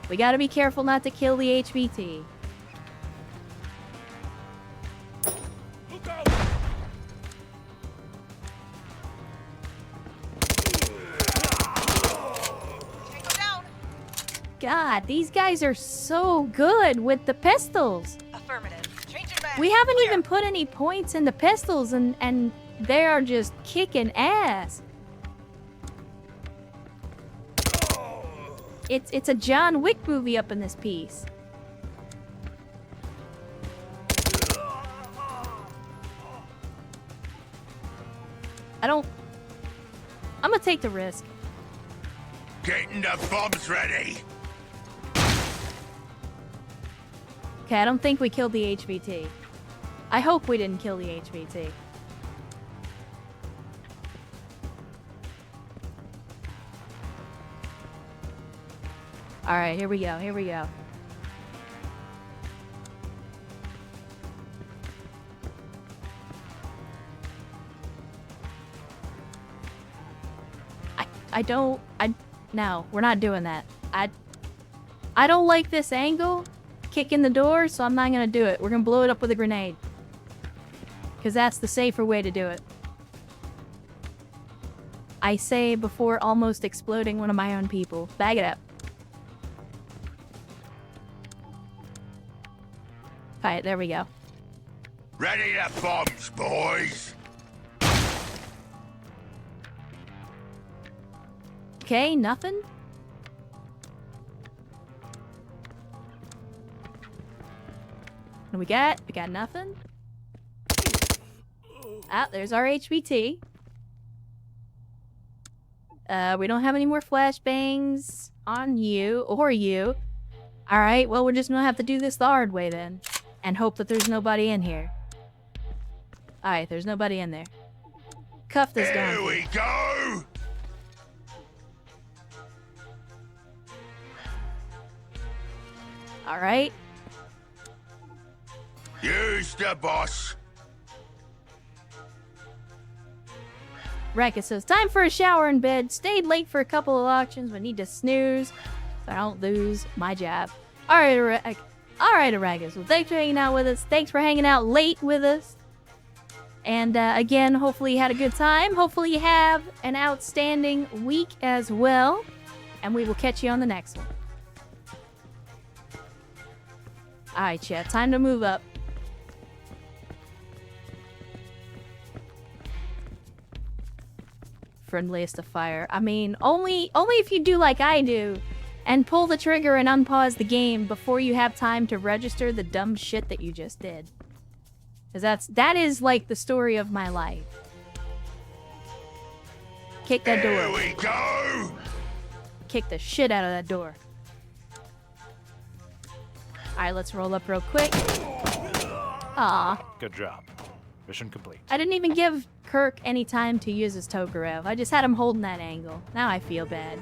We gotta be careful not to kill the HVT. Look out! Tango down. God, these guys are so good with the pistols. Affirmative. Changing back. We haven't even put any points in the pistols, and they are just kicking ass. It's a John Wick movie up in this piece. I'm gonna take the risk. Getting the bombs ready. Okay, I don't think we killed the HVT. I hope we didn't kill the HVT. Alright, here we go, here we go. No, we're not doing that. I don't like this angle, kicking the door, so I'm not gonna do it. We're gonna blow it up with a grenade. Because that's the safer way to do it. I say before almost exploding one of my own people. Bag it up. Alright, there we go. Ready the bombs, boys. Okay, nothing? What do we got? We got nothing? Ah, there's our HVT. We don't have any more flashbangs on you, or you. Alright, well, we're just gonna have to do this the hard way then. And hope that there's nobody in here. Alright, there's nobody in there. Cuff this down. Here we go. Alright. Use the boss. Racket says, time for a shower in bed. Stayed late for a couple of auctions, but need to snooze so I don't lose my job. Alright, Aragus. Well, thanks for hanging out with us. Thanks for hanging out late with us. And again, hopefully you had a good time. Hopefully you have an outstanding week as well. And we will catch you on the next one. Alright, chat. Time to move up. Friendliest of fire. I mean, only if you do like I do and pull the trigger and unpause the game before you have time to register the dumb shit that you just did. Because that is like the story of my life. Kick that door. Here we go. Kick the shit out of that door. Alright, let's roll up real quick. Aw. Good job. Mission complete. I didn't even give Kirk any time to use his Tokarev. I just had him holding that angle. Now I feel bad.